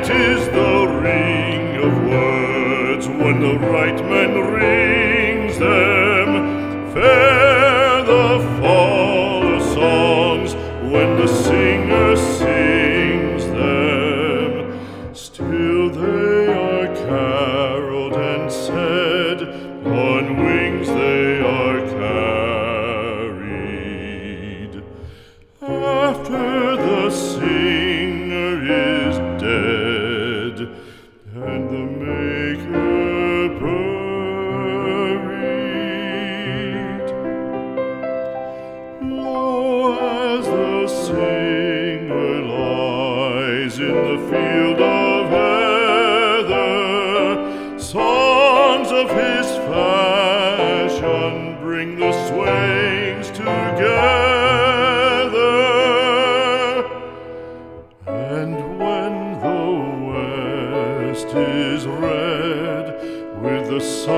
Sweet is the ring of words when the right man rings them. Fair the fall of songs when the singer sings them. Still they are caroled and said, on wings they are carried. After the singer is dead and the maker buried, lo, as the singer lies in the field of heather, songs of his fashion bring the swains together. And when the west is red with the sun